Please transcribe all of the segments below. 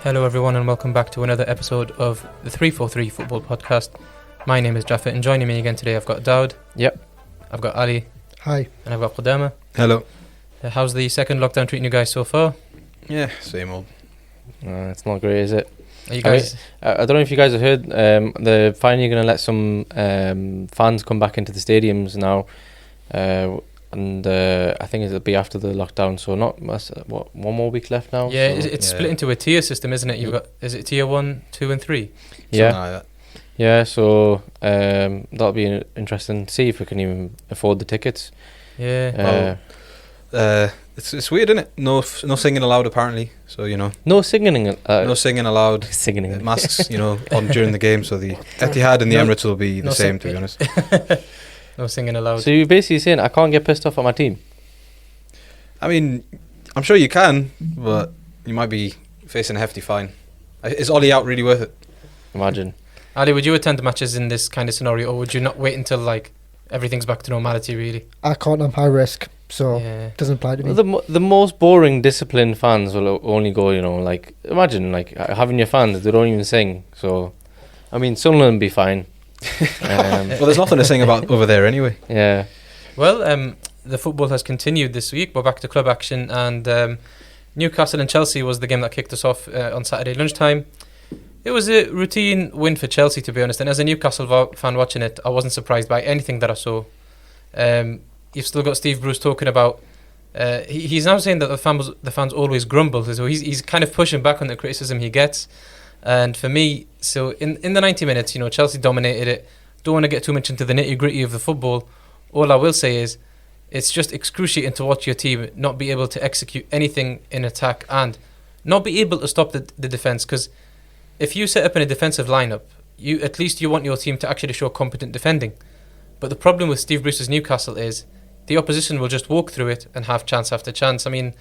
Hello everyone and welcome back to another episode of the 343 Football Podcast. My name is Jaffa and joining me again today I've got Daud. Yep. I've got Ali. Hi. And I've got Qudama. Hello. How's the second lockdown treating you guys so far? Yeah, same old. It's not great, is it? Are you guys... I don't know if you guys have heard, they're finally going to let some fans come back into the stadiums now. And I think it'll be after the lockdown, so not one more week left now. Yeah, so it's split into a tier system, isn't it? You've got, is it tier 1, 2 and 3? Yeah. Like that. Yeah, so that'll be interesting to see if we can even afford the tickets. Yeah. It's weird, isn't it? No singing allowed apparently. So No singing. no singing allowed. Singing. Masks, on during the game. So the Etihad and the Emirates will be the same. To be honest. No singing allowed. So you're basically saying I can't get pissed off at my team? I mean, I'm sure you can, but you might be facing a hefty fine. Is Ollie out really worth it? Imagine. Ali, would you attend matches in this kind of scenario, or would you not wait until everything's back to normality? Really, I can't. I'm high risk, so it doesn't apply to me. Well, the most boring, disciplined fans will only go. Imagine having your fans. They don't even sing. So, I mean, Sunderland be fine. Well, there's nothing to sing about over there anyway. Yeah. Well, the football has continued this week. We're back to club action, and Newcastle and Chelsea was the game that kicked us off on Saturday lunchtime. It was a routine win for Chelsea, to be honest, and as a Newcastle fan watching it, I wasn't surprised by anything that I saw. You've still got Steve Bruce talking about he's now saying that the fans always grumble, so he's kind of pushing back on the criticism he gets. And for me, so in the 90 minutes, Chelsea dominated it. Don't want to get too much into the nitty-gritty of the football. All I will say is it's just excruciating to watch your team not be able to execute anything in attack and not be able to stop the defence, because if you set up in a defensive lineup, at least you want your team to actually show competent defending. But the problem with Steve Bruce's Newcastle is the opposition will just walk through it and have chance after chance. I mean,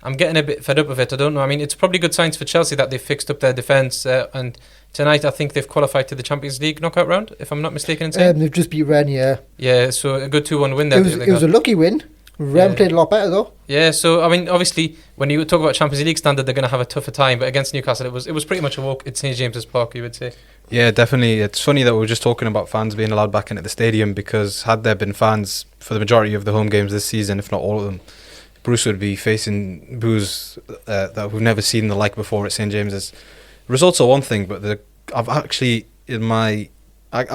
I'm getting a bit fed up with it. I don't know. I mean, it's probably good signs for Chelsea that they've fixed up their defence. And tonight, I think they've qualified to the Champions League knockout round, if I'm not mistaken in saying. They've just beat Rennes, yeah. Yeah, so a good 2-1 win there. It was a lucky win. Rennes played a lot better, though. Yeah, so, I mean, obviously, when you talk about Champions League standard, they're going to have a tougher time. But against Newcastle, it was pretty much a walk at St James's Park, you would say. Yeah, definitely. It's funny that we were just talking about fans being allowed back into the stadium, because had there been fans for the majority of the home games this season, if not all of them, Bruce would be facing boos that we've never seen the like before at St James's. Results are one thing, but I've actually, I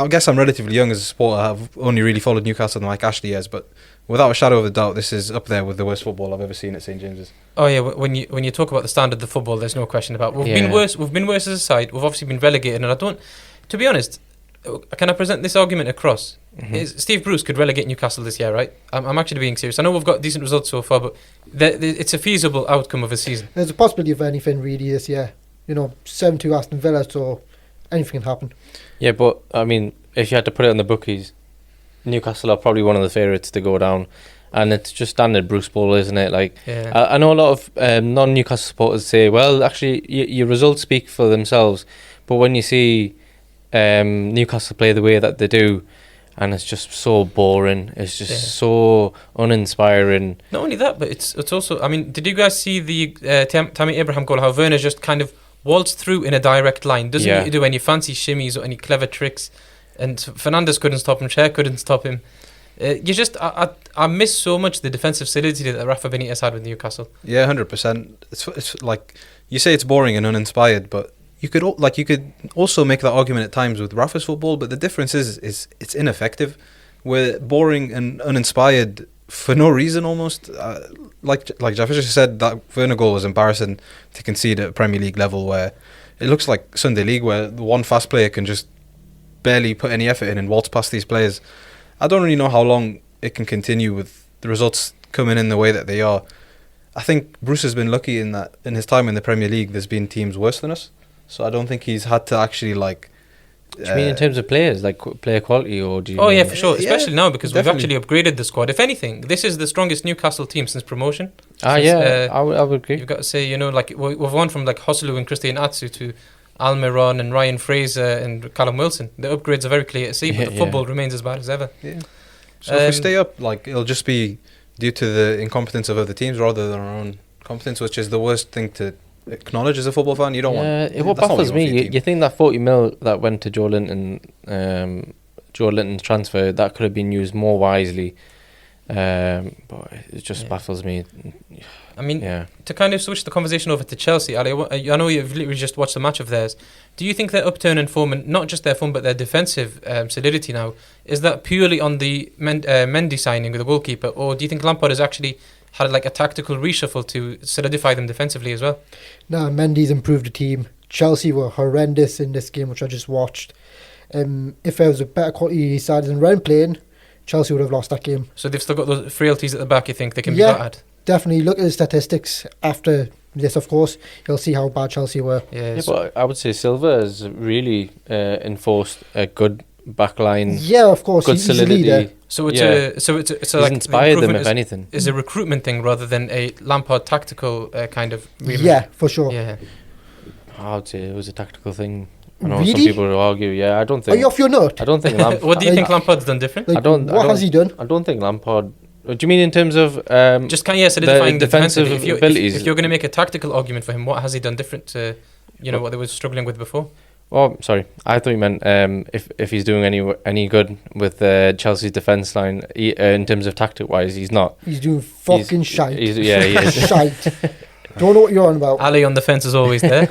guess I'm relatively young as a supporter. I've only really followed Newcastle like Ashley has, but without a shadow of a doubt, this is up there with the worst football I've ever seen at St James's. Oh yeah, when you talk about the standard of football, there's no question about it. We've been worse as a side. We've obviously been relegated, and to be honest, can I present this argument across? Mm-hmm. Steve Bruce could relegate Newcastle this year, right? I'm actually being serious. I know we've got decent results so far, but it's a feasible outcome of a season. There's a possibility of anything really this year. 7-2 Aston Villa, so anything can happen. Yeah, but I mean, if you had to put it on the bookies, Newcastle are probably one of the favourites to go down, and it's just standard Bruce ball, isn't it? I know a lot of non-Newcastle supporters say, well, actually, your results speak for themselves, but when you see Newcastle play the way that they do, and it's just so boring, it's just so uninspiring. Not only that, but it's also, I mean, did you guys see the Tammy Abraham goal, how Werner just kind of waltzed through in a direct line, doesn't do any fancy shimmies or any clever tricks, and Fernandes couldn't stop him, Cher couldn't stop him. I miss so much the defensive solidity that Rafa Benitez had with Newcastle. Yeah, 100%. It's like, you say it's boring and uninspired, but you could also make that argument at times with Rafa's football, but the difference is it's ineffective. We're boring and uninspired for no reason almost. Like Jeff just said, that Werner goal was embarrassing to concede at Premier League level, where it looks like Sunday League, where the one fast player can just barely put any effort in and waltz past these players. I don't really know how long it can continue with the results coming in the way that they are. I think Bruce has been lucky in that in his time in the Premier League there's been teams worse than us, so I don't think he's had to actually do you mean in terms of players, like player quality, or do you? Oh yeah, for sure. Especially now, because definitely. We've actually upgraded the squad. If anything, this is the strongest Newcastle team since promotion. I would agree. You've got to say, we've gone from Joselu and Christian Atsu to Almiron and Ryan Fraser and Callum Wilson. The upgrades are very clear to see, but the football remains as bad as ever. Yeah. So if we stay up, like, it'll just be due to the incompetence of other teams rather than our own competence, which is the worst thing to acknowledge as a football fan. You don't want. Yeah, what baffles me, you think that 40 mil that went to Joe Linton's transfer, that could have been used more wisely. But it just baffles me. I mean, to kind of switch the conversation over to Chelsea, Ali, I know you've literally just watched a match of theirs. Do you think their upturn in form, and not just their form, but their defensive solidity now, is that purely on the Mendy signing with the goalkeeper, or do you think Lampard has actually had like a tactical reshuffle to solidify them defensively as well? No, Mendy's improved the team. Chelsea were horrendous in this game, which I just watched. If there was a better quality side than Rennes playing, Chelsea would have lost that game. So they've still got those frailties at the back, you think they can be battered? Definitely. Look at the statistics after this, of course. You'll see how bad Chelsea were. Yeah, but I would say Silva has really enforced a good backline. Yeah, of course. Good solidity. So it's he's like inspired them, if anything. Is a recruitment thing rather than a Lampard tactical kind of remit. Yeah, for sure. Yeah. I would say it was a tactical thing. I know Really? some people will argue. Yeah, I don't think. Are you off your nut? I don't think Lampard. What do you think Lampard's done different? Like, what has he done? I don't think Lampard. Do you mean in terms of just solidifying the defensive abilities? If you're going to make a tactical argument for him, what has he done different to what they were struggling with before? Oh, sorry. I thought you meant if he's doing any good with Chelsea's defence line in terms of tactic wise. He's not. He's doing fucking shite. He is. Shite. Don't know what you're on about. Ali on the fence is always there.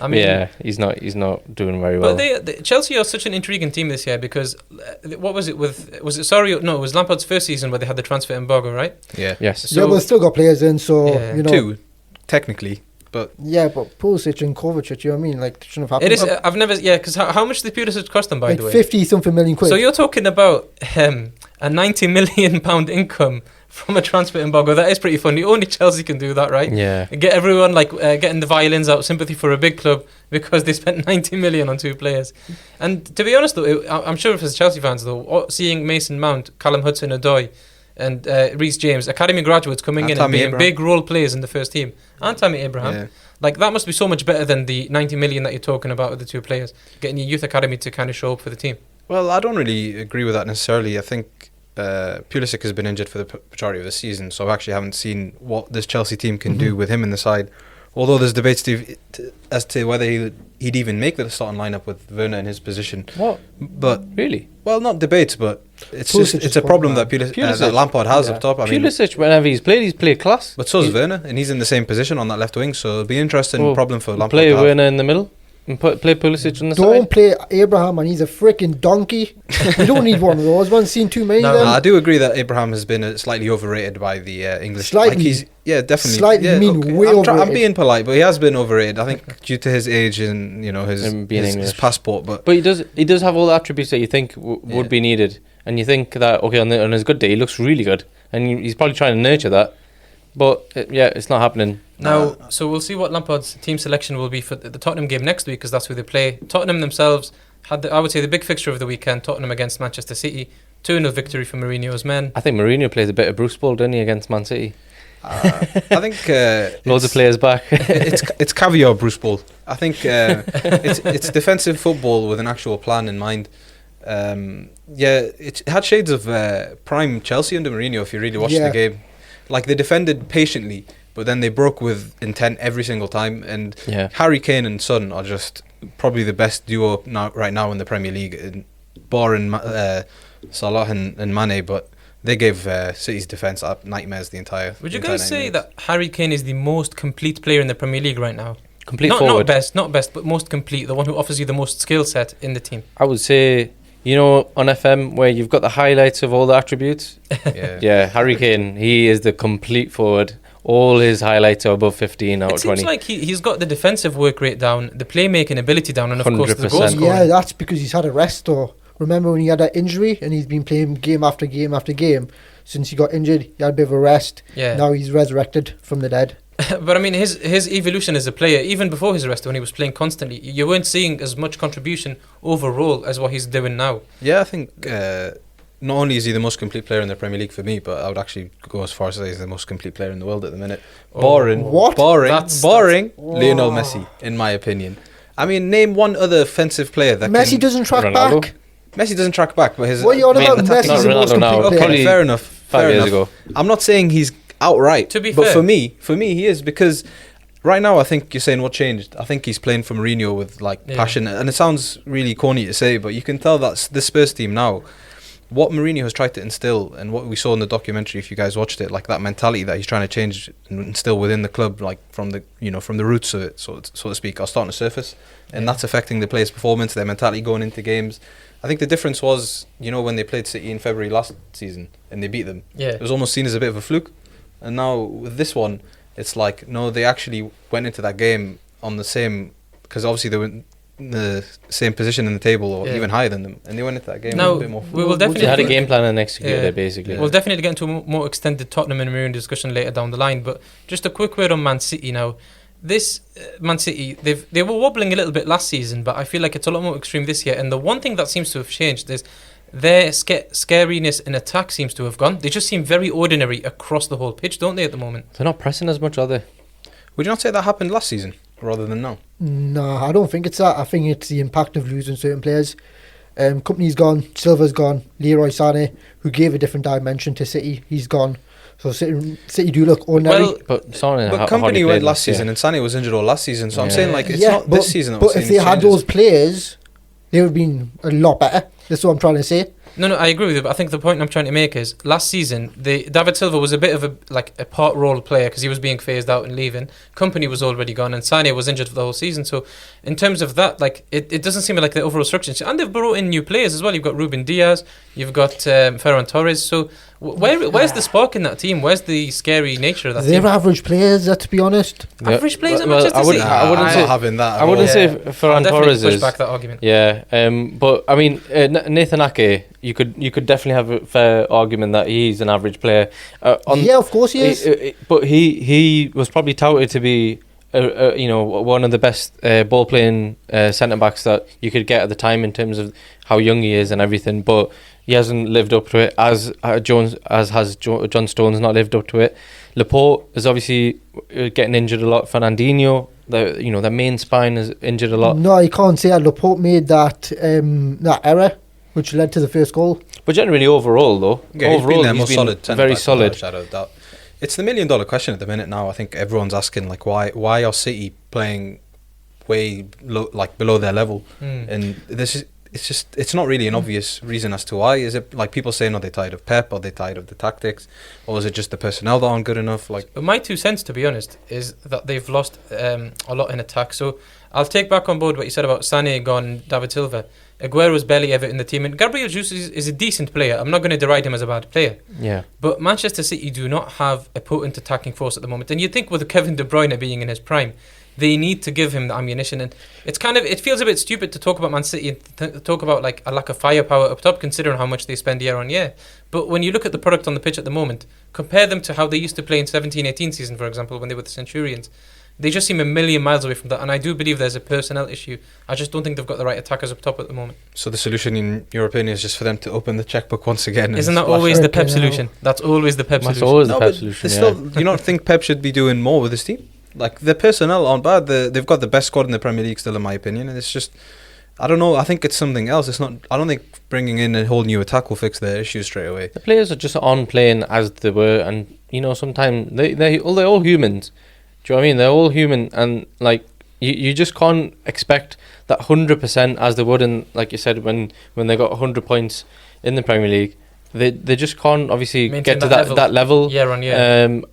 I mean, he's not doing very well. But Chelsea are such an intriguing team this year because what was it with? Was it it was Lampard's first season where they had the transfer embargo, right? Yeah. Yes. So, but still got players in, so you know. Two, technically. But but Pulisic and Kovacic, you know what I mean? Like, it shouldn't have happened. It is. I've never. Yeah, because how much did Pulisic cost them, by like the way? 50-something million quid. So you're talking about a 90 million pound income from a transfer embargo. That is pretty funny. Only Chelsea can do that, right? Yeah. Get everyone getting the violins out, sympathy for a big club because they spent 90 million on two players. And to be honest, though, I'm sure for Chelsea fans, though, seeing Mason Mount, Callum Hudson-Odoi, and Reece James, academy graduates coming in and being big role players in the first team, and Tammy Abraham. Yeah. Like, that must be so much better than the 90 million that you're talking about with the two players, getting your youth academy to kind of show up for the team. Well, I don't really agree with that necessarily. I think Pulisic has been injured for the majority of the season, so I actually haven't seen what this Chelsea team can do with him in the side. Although there's debates as to whether he'd even make the starting lineup with Werner in his position. What? But really? Well, not debates, but it's a problem that Lampard has up top. I mean, Pulisic, whenever he's played class. But so is Werner, and he's in the same position on that left wing, so it'll be an interesting problem for Lampard. Play Werner in the middle and play Pulisic on the side. Don't play Abraham, and he's a freaking donkey. You don't need one of those. One's seen too many of them. I do agree that Abraham has been slightly overrated by the English. Slightly. Definitely. Slightly, way overrated. I'm being polite, but he has been overrated. I think due to his age and his passport. But he does have all the attributes that you think would be needed, and you think that on his good day he looks really good, and he's probably trying to nurture that. But it's not happening. Now, so we'll see what Lampard's team selection will be for the Tottenham game next week, because that's who they play. Tottenham themselves had, I would say, the big fixture of the weekend, Tottenham against Manchester City. 2-0 victory for Mourinho's men. I think Mourinho plays a bit of Bruce Ball, didn't he, against Man City? I think loads of players back. it's caviar Bruce Ball. I think it's defensive football with an actual plan in mind. It had shades of prime Chelsea under Mourinho if you really watched the game. Like, they defended patiently, but then they broke with intent every single time. And Harry Kane and Son are just probably the best duo right now in the Premier League, barring Salah and Mane. But they gave City's defence nightmares the entire. Would you guys say that Harry Kane is the most complete player in the Premier League right now? Complete forward. Not best, but most complete. The one who offers you the most skill set in the team. I would say, on FM where you've got the highlights of all the attributes. Harry Kane, he is the complete forward. All his highlights are above 15 out of 20. It seems like he's got the defensive work rate down, the playmaking ability down, and of 100%. Course the goal scoring. Yeah, that's because he's had a rest, though. Remember when he had that injury and he's been playing game after game after game since he got injured? He had a bit of a rest. Yeah. Now he's resurrected from the dead. But I mean, his evolution as a player, even before his arrest, when he was playing constantly, you weren't seeing as much contribution overall as what he's doing now. Yeah, I think not only is he the most complete player in the Premier League for me, but I would actually go as far as to say he's the most complete player in the world at the minute. Barring Lionel Messi, in my opinion. I mean, name one other offensive player that Messi doesn't track back. Messi doesn't track back, but his What are you on main about? attacking- Messi's the Not most Ronaldo now, complete Okay, player. probably fair enough. 5 years ago. I'm not saying he's outright. To be but fair. for me, he is, because right now I think you're saying what changed. I think he's playing for Mourinho with like passion, and it sounds really corny to say, but you can tell that's the Spurs team now. What Mourinho has tried to instill, and what we saw in the documentary, if you guys watched it, like that mentality that he's trying to change and instill within the club, like from the from the roots of it, so to speak, are starting to surface, and that's affecting the players' performance, their mentality going into games. I think the difference was, when they played City in February last season and they beat them, it was almost seen as a bit of a fluke, and now with this one, it's like no, they actually went into that game on the same, because obviously they were in the same position in the table or even higher than them, and they went into that game with a bit more. We will They definitely had a game plan and executed it, basically. We'll definitely get into a more extended Tottenham and Mourinho discussion later down the line, but just a quick word on Man City now. This Man City, they were wobbling a little bit last season, but I feel like it's a lot more extreme this year, and the one thing that seems to have changed is their scariness in attack seems to have gone. They just seem very ordinary across the whole pitch, don't they, at the moment? They're not pressing as much, are they? Would you not say that happened last season rather than now? No, I don't think it's that. I think it's the impact of losing certain players. Company's gone, Silva's gone, Leroy Sané, who gave a different dimension to City, he's gone. So City do look ordinary. Well, But Sané But hardly Company played went last season, and Sané was injured all last season. So I'm Yeah. saying like it's not this season. That But we're if seeing they these had changes. those players, they would have been a lot better. That's what I'm trying to say. No, I agree with you, but I think the point I'm trying to make is last season, David Silva was a bit of a part role player because he was being phased out and leaving. Company was already gone, and Sané was injured for the whole season. So, in terms of that, like it doesn't seem like the overall structure. And they've brought in new players as well. You've got Ruben Diaz, you've got Ferran Torres. So, where's the spark in that team? Where's the scary nature of that They're team? average players, to be honest. Average players at Well, Manchester I City. wouldn't- I wouldn't I'm say- not having that. I wouldn't say I'll Ferran definitely Torres push is. back that argument. Yeah, but I mean, Nathan Ake, you could definitely have a fair argument that he's an average player. Yeah, of course he is. But he was probably touted to be, one of the best ball playing centre backs that you could get at the time in terms of how young he is and everything. But he hasn't lived up to it, as has John Stones not lived up to it. Laporte is obviously getting injured a lot. Fernandinho, the main spine is injured a lot. No, you can't say that. Laporte made that error, which led to the first goal. But generally, overall, though, Yeah, he's been their most solid, very solid. Shadow of doubt. It's the $1 million question at the minute now. I think everyone's asking like why are City playing way below their level, and it's not really an obvious reason as to why. Is it like people saying, are they tired of Pep, are they tired of the tactics, or is it just the personnel that aren't good enough? Like, But my 2 cents, to be honest, is that they've lost a lot in attack. So I'll take back on board what you said about Sané gone, David Silva. Aguero's barely ever in the team, and Gabriel Jesus is a decent player. I'm not going to deride him as a bad player. Yeah. But Manchester City do not have a potent attacking force at the moment. And you'd think with Kevin De Bruyne being in his prime, they need to give him the ammunition. And it feels a bit stupid to talk about Man City and talk about like a lack of firepower up top, considering how much they spend year on year. But when you look at the product on the pitch at the moment, compare them to how they used to play in 17-18 season, for example, when they were the Centurions. They just seem a million miles away from that, and I do believe there's a personnel issue. I just don't think they've got the right attackers up top at the moment. so the solution, in your opinion, is just for them to open the checkbook once again. and Isn't that splash always it? the Pep Freaking hell. solution? That's always the Pep That's solution. always the No, Pep but solution. they Yeah. still, you don't think Pep should be doing more with his team? Like, the personnel aren't bad. They've got the best squad in the Premier League still, in my opinion. And it's just, I don't know. I think it's something else. It's not. I don't think bringing in a whole new attack will fix their issues straight away. The players are just on playing as they were, and sometimes they're all humans. Do you know what I mean? They're all human, and like you just can't expect that 100% as they would in, like you said, when they got 100 points in the Premier League. They just can't obviously Maintain get to that level year on year.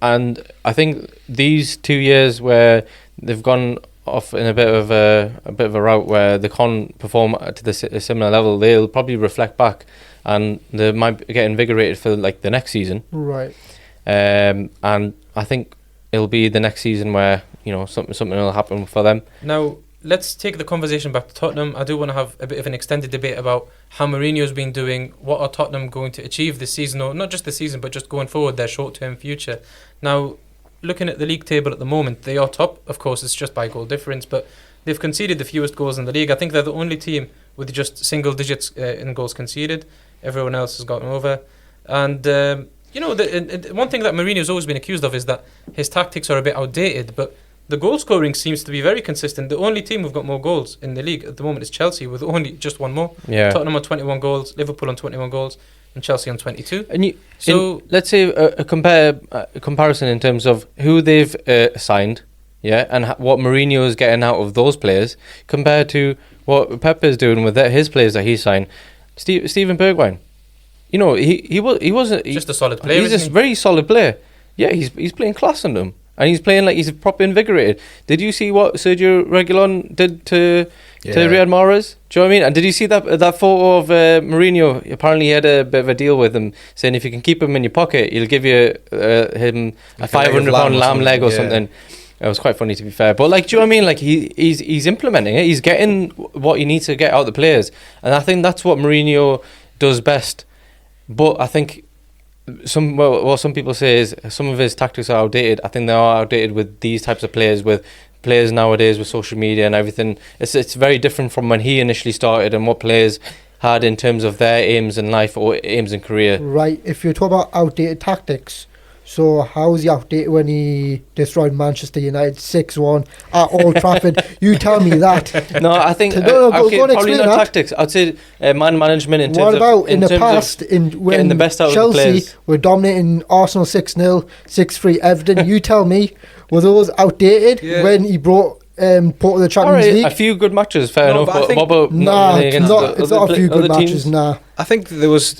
And I think these 2 years where they've gone off in a bit of a route where they can't perform to a similar level, they'll probably reflect back, and they might get invigorated for like the next season. Right. And I think it'll be the next season where something will happen for them. Now, let's take the conversation back to Tottenham. I do want to have a bit of an extended debate about how Mourinho's been doing. What are Tottenham going to achieve this season, or not just this season, but just going forward, their short-term future. Now, looking at the league table at the moment, they are top. Of course, it's just by goal difference, but they've conceded the fewest goals in the league. I think they're the only team with just single digits in goals conceded. Everyone else has gotten over. And, one thing that Mourinho's always been accused of is that his tactics are a bit outdated, but the goal scoring seems to be very consistent. The only team who've got more goals in the league at the moment is Chelsea, with only just one more. Yeah. Tottenham on 21 goals, Liverpool on 21 goals, and Chelsea on 22. And So let's say a comparison in terms of who they've signed, yeah, and what Mourinho is getting out of those players compared to what Pep is doing with his players that he signed. Steven Bergwijn, you know, he wasn't just a solid player. He's a very solid player. Yeah, he's playing class on them, and he's playing like he's proper invigorated. Did you see what Sergio Reguilon did to Riyad Mahrez? Do you know what I mean? And did you see that photo of Mourinho? Apparently, he had a bit of a deal with him, saying if you can keep him in your pocket, he'll give you him a £500 lamb leg or something. It was quite funny, to be fair. But, like, do you know what I mean? Like, he's implementing it. He's getting what he needs to get out of the players. And I think that's what Mourinho does best. But I think what some people say is some of his tactics are outdated. I think they are outdated with these types of players, with players nowadays with social media and everything. It's very different from when he initially started and what players had in terms of their aims in life or aims in career. Right, if you're talking about outdated tactics, so how was he outdated when he destroyed Manchester United 6-1 at Old Trafford? You tell me that. No, I think go on, probably explain not that. tactics. I'd say man management in terms What about of, in the terms past, when the best out of the Chelsea players? were dominating Arsenal 6-0, 6-3 Everton? You tell me, were those outdated when he brought Porto to the Champions League? A few good matches, fair enough. But what about Nah, it's not a few good matches. Teams? Nah, I think there was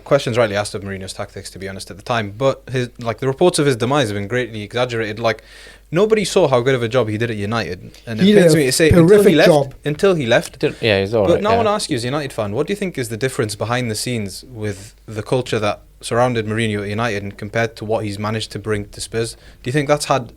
questions rightly asked of Mourinho's tactics, to be honest, at the time. But the reports of his demise have been greatly exaggerated. Like, nobody saw how good of a job he did at United, and he it pains me to say until he left. Yeah, he's alright. But now I want to ask you, as a United fan, what do you think is the difference behind the scenes with the culture that surrounded Mourinho at United and compared to what he's managed to bring to Spurs? Do you think that's had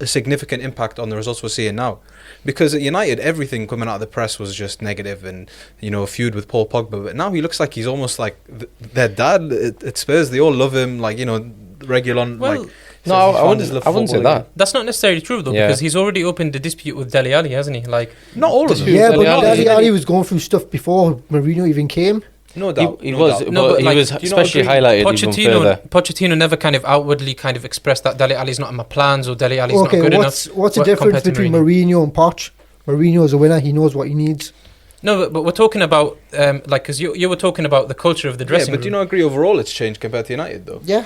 a significant impact on the results we're seeing now? Because at United, everything coming out of the press was just negative and, you know, a feud with Paul Pogba. But now he looks like he's almost like their dad at Spurs. They all love him, like, you know, Reguilon. Well, no, I wouldn't say that. That's not necessarily true, though, because he's already opened the dispute with Dele Alli, hasn't he? Like, not all of them. Yeah, but Dele Alli was going through stuff before Mourinho even came. No doubt. He was especially highlighted even further. Pochettino never kind of outwardly kind of expressed that Dele Alli's not in my plans or Dele Alli's not good enough. What's the difference between Mourinho and Poch? Mourinho is a winner. He knows what he needs. No, but we're talking about because you were talking about the culture of the dressing room. But do you not agree overall it's changed compared to United, though? Yeah,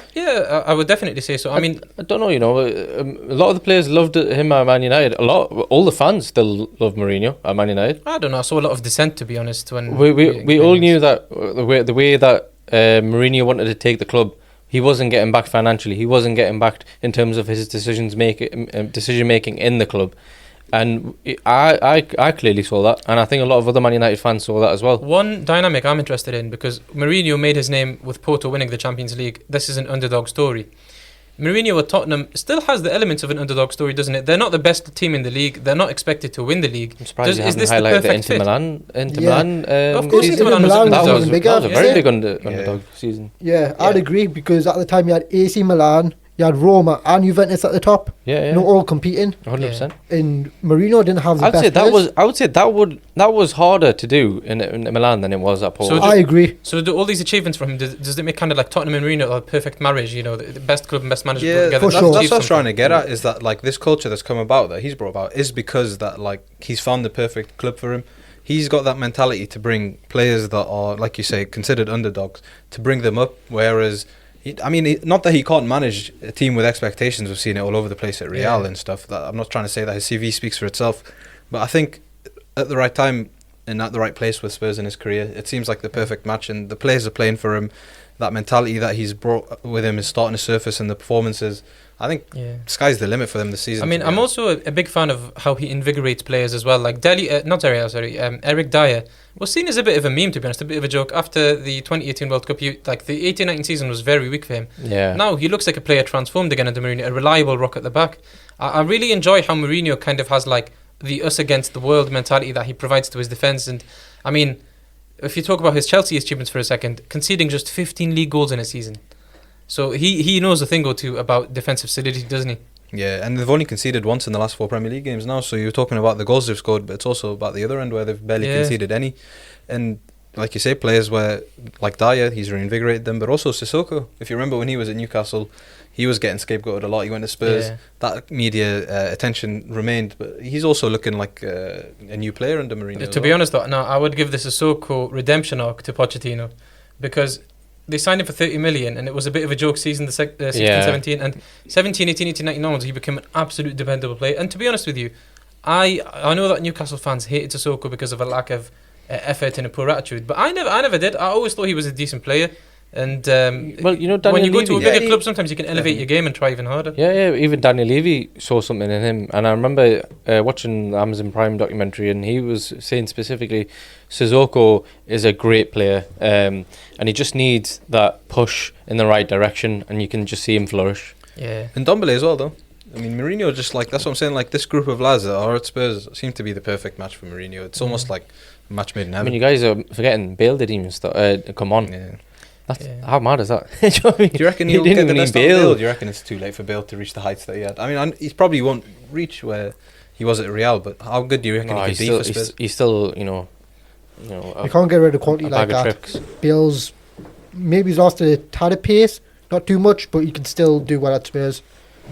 I would definitely say so. I mean, I don't know. You know, a lot of the players loved him at Man United. All the fans still love Mourinho at Man United. I don't know. I saw a lot of dissent, to be honest. When we all knew that the way that Mourinho wanted to take the club, he wasn't getting back financially. He wasn't getting back in terms of his decision making in the club. And I clearly saw that, and I think a lot of other Man United fans saw that as well. One dynamic I'm interested in, because Mourinho made his name with Porto winning the Champions League. This is an underdog story. Mourinho at Tottenham still has the elements of an underdog story, doesn't it? They're not the best team in the league. They're not expected to win the league. I'm surprised you haven't highlighted the Inter Milan. Of course, season. Inter Milan was That was a very big underdog season. Yeah, I'd agree, because at the time you had AC Milan, you had Roma and Juventus at the top. Yeah. You know, all competing. 100%. And Mourinho didn't have the best players. I would say that was harder to do in Milan than it was at Porto. So I agree. So do all these achievements from him, does it make kind of like Tottenham and Mourinho a perfect marriage? You know, the best club and best manager put together. For sure. That's what I was trying to get at, is that, like, this culture that's come about, that he's brought about, is because that, like, he's found the perfect club for him. He's got that mentality to bring players that are, like you say, considered underdogs, to bring them up, whereas... not that he can't manage a team with expectations. We've seen it all over the place at Real and stuff. I'm not trying to say that his CV speaks for itself, but I think at the right time and at the right place with Spurs in his career, it seems like the perfect match, and the players are playing for him. That mentality that he's brought with him is starting to surface in the performances. I think sky's the limit for them this season. I mean, I'm also a big fan of how he invigorates players as well. Like Eric Dyer was seen as a bit of a meme, to be honest, a bit of a joke. After the 2018 World Cup, the 18-19 season was very weak for him. Yeah. Now he looks like a player transformed again under Mourinho, a reliable rock at the back. I really enjoy how Mourinho kind of has like the us against the world mentality that he provides to his defence. And I mean, if you talk about his Chelsea achievements for a second, conceding just 15 league goals in a season. So he knows a thing or two about defensive solidity, doesn't he? Yeah, and they've only conceded once in the last 4 Premier League games now, so you're talking about the goals they've scored, but it's also about the other end where they've barely conceded any. And like you say, players where, like Dyer, he's reinvigorated them, but also Sissoko. If you remember when he was at Newcastle, he was getting scapegoated a lot. He went to Spurs. Yeah. That media attention remained, but he's also looking like a new player under Mourinho. To be honest, though, no, I would give this a Sissoko redemption arc to Pochettino, because they signed him for 30 million and it was a bit of a joke season, the 16-17, and 17-18-19 onwards he became an absolute dependable player. And to be honest with you, I know that Newcastle fans hated Sissoko because of a lack of effort and a poor attitude, but I never did. I always thought he was a decent player. And well, you know, Daniel when you go Levy, to a bigger club, sometimes you can elevate your game and try even harder. Yeah, even Daniel Levy saw something in him. And I remember watching the Amazon Prime documentary, and he was saying specifically Sissoko is a great player, and he just needs that push in the right direction, and you can just see him flourish. Yeah. And Ndombele as well, though. I mean, Mourinho just like, that's what I'm saying, like this group of lads that are at Spurs seem to be the perfect match for Mourinho. It's almost like a match made in heaven. I mean, you guys are forgetting Bale didn't even come on. Yeah. How mad is that? Do you know what I mean? Do you reckon he'll get the best out of Bale? Do you reckon it's too late for Bale to reach the heights that he had? I mean, he probably won't reach where he was at Real, but how good do you reckon he could be for Spurs? He's still, you can't get rid of quality like that. Tricks. Bale's maybe he's lost a tad of pace, not too much, but he can still do well at Spurs.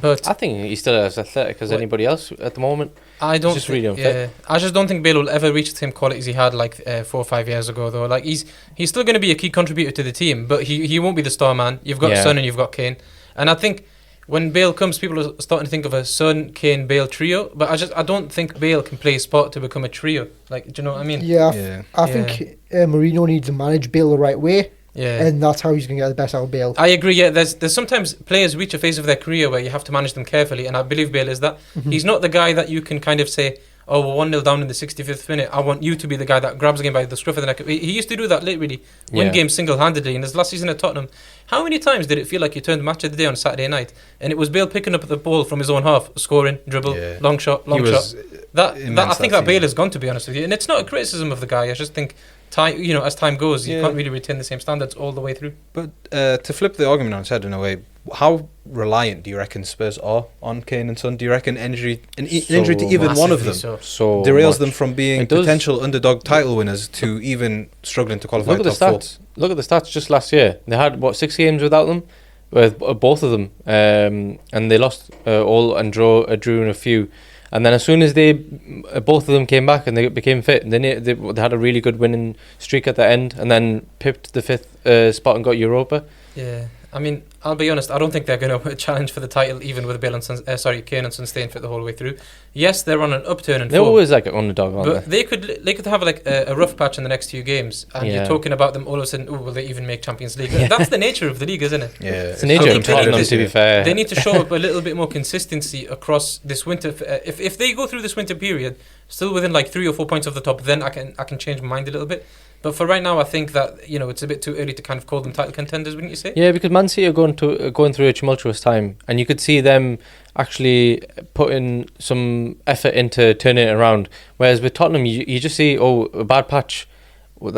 But I think he's still as athletic as anybody else at the moment. I don't. Just really unfit. I just don't think Bale will ever reach the same qualities he had like 4 or 5 years ago. Though, like he's still going to be a key contributor to the team, but he won't be the star man. You've got Son and you've got Kane, and I think when Bale comes, people are starting to think of a Son, Kane, Bale trio. But I don't think Bale can play a spot to become a trio. Like, do you know what I mean? Yeah, I think Mourinho needs to manage Bale the right way. Yeah. And that's how he's going to get the best out of Bale. I agree, yeah. There's sometimes players reach a phase of their career where you have to manage them carefully, and I believe Bale is that. Mm-hmm. He's not the guy that you can kind of say, oh, we're 1-0 down in the 65th minute. I want you to be the guy that grabs the game by the scruff of the neck. He used to do that literally, win games single-handedly. In his last season at Tottenham, how many times did it feel like you turned match of the day on Saturday night and it was Bale picking up the ball from his own half, scoring, dribble, long shot. That I think that Bale is gone, to be honest with you. And it's not a criticism of the guy. I just think as time goes, you can't really retain the same standards all the way through. But to flip the argument on its head in a way, how reliant do you reckon Spurs are on Kane and Son? Do you reckon injury to even one of them so derails much. them from being potential underdog title winners to even struggling to qualify? Look at the stats. Look at the stats. Just last year, they had 6 games without them, with both of them, and they lost all and drew in a few. And then as soon as both of them came back and they became fit, then they had a really good winning streak at the end, and then pipped the 5th spot and got Europa. Yeah, I mean, I'll be honest, I don't think they're going to challenge for the title even with Bale and Kane and Son staying fit the whole way through. Yes, they're on an upturn in form. They're always like an underdog, aren't but they could have like a rough patch in the next few games, and you're talking about them all of a sudden, will they even make Champions League? That's the nature of the league, isn't it? Yeah, it's the nature of Tottenham, to be fair. They need to show up a little bit more consistency across this winter. If they go through this winter period still within like 3 or 4 points of the top, then I can change my mind a little bit. But for right now, I think that it's a bit too early to kind of call them title contenders, wouldn't you say? Yeah, because Man City are going through a tumultuous time, and you could see them actually putting some effort into turning it around. Whereas with Tottenham, you just see a bad patch.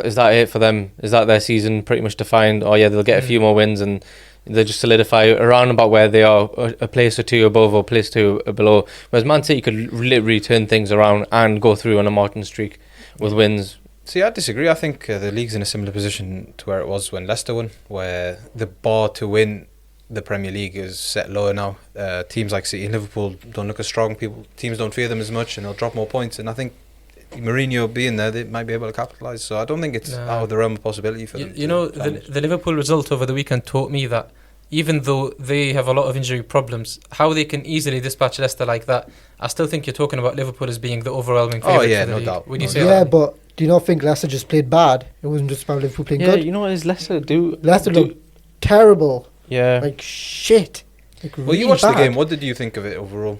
Is that it for them? Is that their season pretty much defined? Oh yeah, they'll get a few more wins and they just solidify around about where they are, a place or two above or a place or two below. Whereas Man City could literally turn things around and go through on a marching streak with wins. See, I disagree. I think the league's in a similar position to where it was when Leicester won, where the bar to win the Premier League is set lower now. Teams like City and Liverpool don't look as strong. Teams don't fear them as much, and they'll drop more points. And I think Mourinho being there, they might be able to capitalise. So I don't think it's out of the realm of possibility for them. The Liverpool result over the weekend taught me that even though they have a lot of injury problems, how they can easily dispatch Leicester like that, I still think you're talking about Liverpool as being the overwhelming favourite. Oh yeah, for the no league. doubt. Would you say Yeah, that? but do you not think Leicester just played bad? It wasn't just about Liverpool playing good. Yeah, you know what is Leicester do? Leicester looked terrible. Yeah. Like shit. Like Well, you watched the game. What did you think of it overall?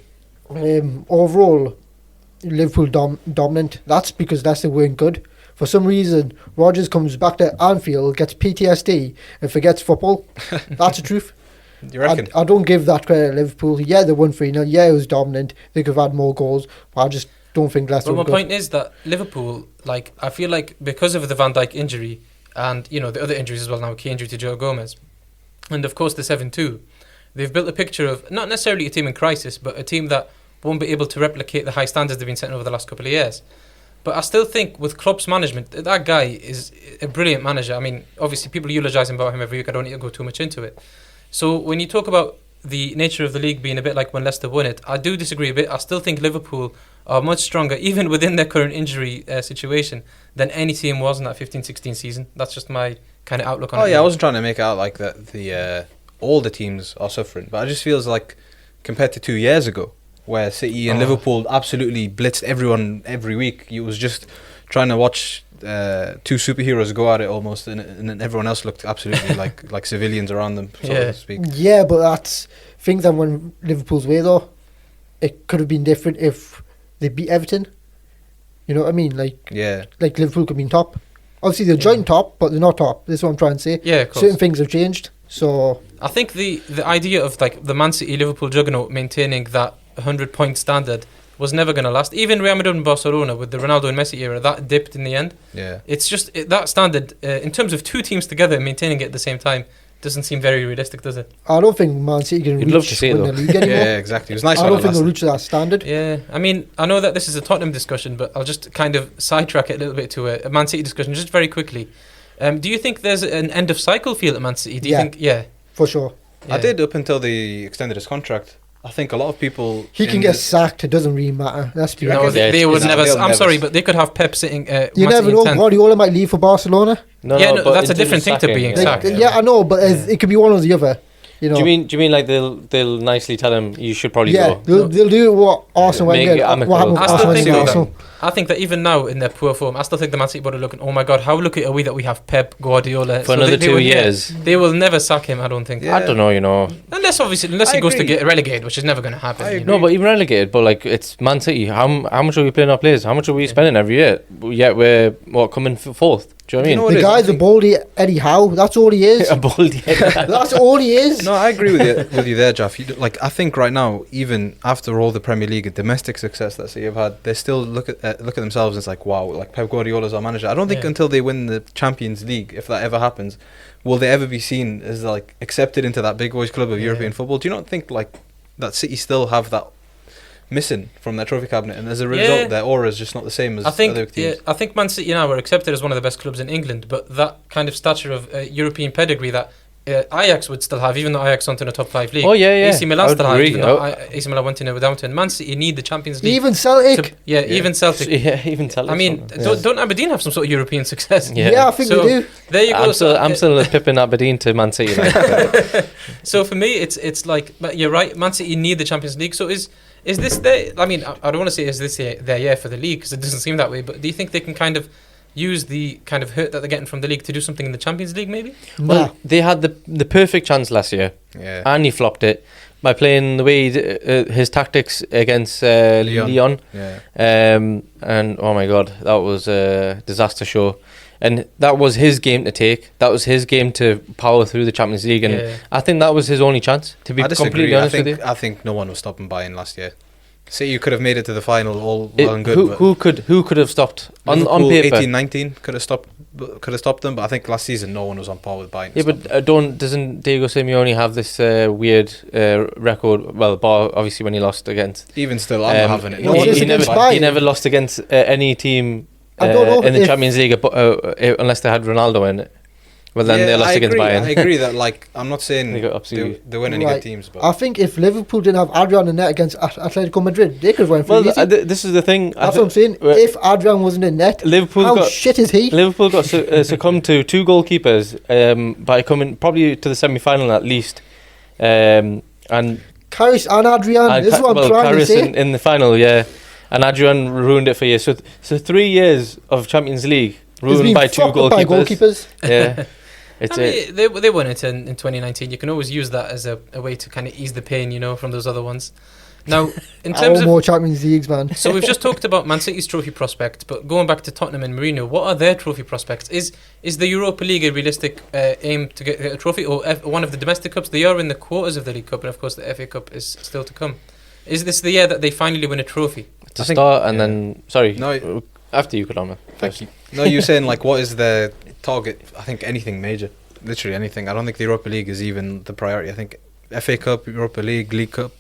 Overall, Liverpool dominant. That's because Leicester weren't good. For some reason, Rodgers comes back to Anfield, gets PTSD, and forgets football. That's the truth. You reckon? I don't give that credit to Liverpool. Yeah, they won 3-0. Yeah, it was dominant. They could have had more goals. But I just don't think Leicester But were my good. point is that Liverpool, like, I feel like because of the Van Dijk injury and, the other injuries as well now, key injury to Joe Gomez, and of course the 7-2, they've built a picture of not necessarily a team in crisis, but a team that won't be able to replicate the high standards they've been setting over the last couple of years. But I still think with Klopp's management, that guy is a brilliant manager. I mean, obviously people eulogise about him every week. I don't need to go too much into it. So when you talk about the nature of the league being a bit like when Leicester won it, I do disagree a bit. I still think Liverpool are much stronger, even within their current injury situation, than any team was in that 15-16 season. That's just my kind of outlook on it. Oh yeah, I wasn't trying to make it out like that. All the teams are suffering, but it just feels like compared to 2 years ago, where City and Liverpool absolutely blitzed everyone every week. You was just trying to watch two superheroes go at it almost, and everyone else looked absolutely like civilians around them, so to speak. Yeah, but that's things that went Liverpool's way though. It could have been different if they beat Everton. You know what I mean? Like Liverpool could be top. Obviously they're joint top, but they're not top. This is what I'm trying to say. Yeah, of course. Certain things have changed. So I think the idea of like the Man City Liverpool juggernaut maintaining that 100-point standard was never going to last. Even Real Madrid and Barcelona with the Ronaldo and Messi era, that dipped in the end. Yeah, it's just that standard in terms of two teams together maintaining it at the same time doesn't seem very realistic, does it? I don't think Man City can You'd love to reach see it, win the though. league anymore. yeah, exactly. It was nice. I don't think they'll reach that standard. Yeah, I mean, I know that this is a Tottenham discussion, but I'll just kind of sidetrack it a little bit to a Man City discussion, just very quickly. Do you think there's an end of cycle feel at Man City? Do you think? Yeah, for sure. Yeah. I did up until they extended his contract. I think a lot of people... He can get sacked. It doesn't really matter. Let's be No, honest. they would never. they'll I'm never sorry, but they could have Pep sitting. You Man never City know. in 10th. Guardiola might leave for Barcelona. No, but that's a in terms different of thing to sacking, being yeah. sacked. Yeah, I know, but it could be one or the other. You know. Do you mean like they'll nicely tell him you should probably Yeah, go? they'll do what Arsenal went Make did. it What amicable. happened with I still Arsenal think and that- Arsenal. I think that even now in their poor form, I still think the Man City board are looking. Oh my God, how lucky are we that we have Pep Guardiola For another 2 years. They will never sack him. I don't think. Yeah. I don't know, Unless I he goes to agree. get relegated, which is never going to happen. I you agree. know? No, but even relegated. But like it's Man City. How much are we playing our players? How much are we spending every year? Yet we're coming fourth. Do you know what I You mean? know what The it is? I guy's a think- baldy Eddie Howe. That's all he is. A baldy head. That's all he is. No, I agree with you there, Jeff. I think right now, even after all the Premier League and domestic success that City have had, they still look at themselves and it's like, wow, like Pep Guardiola's our manager. I don't think until they win the Champions League, if that ever happens, will they ever be seen as like accepted into that big boys club of European football. Do you not think like that City still have that missing from their trophy cabinet, and as a result their aura is just not the same as other teams? I think Man City now are accepted as one of the best clubs in England, but that kind of stature of European pedigree that Ajax would still have, even though Ajax aren't in a top 5 league. Oh yeah. AC Milan I would still have, agree. even though AC Milan went in without it. Man City need the Champions League. Even Celtic. Even Celtic. Yeah, even tell. I mean, don't Aberdeen have some sort of European success? Yeah. Yeah, I think So- they do. There you go. I'm still pipping Aberdeen to Man City. Like. So for me, it's like, but you're right. Man City need the Champions League. So is this their? I mean, I don't want to say is this their year for the league because it doesn't seem that way. But do you think they can kind of use the kind of hurt that they're getting from the league to do something in the Champions League? Maybe. Well, they had the perfect chance last year, Yeah. and he flopped it by playing the way his tactics against Lyon. Yeah. And oh my God, that was a disaster show. And that was his game to take. That was his game to power through the Champions League. And I think that was his only chance, to be I disagree. completely honest with you. I think no one was stopping Bayern last year. City you could have made it to the final, all well and good. Who could have stopped on Liverpool paper? 18-19 could have stopped them, but I think last season no one was on par with Bayern. Yeah, but doesn't Diego Simeone have this weird record? Well, bar obviously when he lost against. Even still, I'm not having it. No, it's he against never Bayern. lost against any team I don't know in the if- Champions League unless they had Ronaldo in it. Well, then they lost against Bayern. I agree that, like, I'm not saying They got absolutely- they win any Right. good teams, but I think if Liverpool didn't have Adrian in net against Atletico Madrid, they could have went for Well, it easy. this is the thing. That's what I'm saying. If Adrian wasn't in net, Liverpool how got shit is he? Liverpool got succumbed to two goalkeepers by coming probably to the semi-final at least, and Karius and Adrian. This is what I'm trying to Karius say. in the final, yeah, and Adrian ruined it for you. So 3 years of Champions League It's ruined been by two fucked up by goalkeepers. Yeah, I mean, they won it in 2019. You can always use that as a way to kind of ease the pain, from those other ones. Now, in terms more Champions Leagues, man. So we've just talked about Man City's trophy prospect, but going back to Tottenham and Mourinho, what are their trophy prospects? Is the Europa League a realistic aim to get a trophy, or one of the domestic cups? They are in the quarters of the League Cup, and of course the FA Cup is still to come. Is this the year that they finally win a trophy? to start and then No, after you could on thank you. No, you're saying like what is the target? I think anything major, literally anything. I don't think the Europa League is even the priority. I think FA Cup, Europa League, League Cup,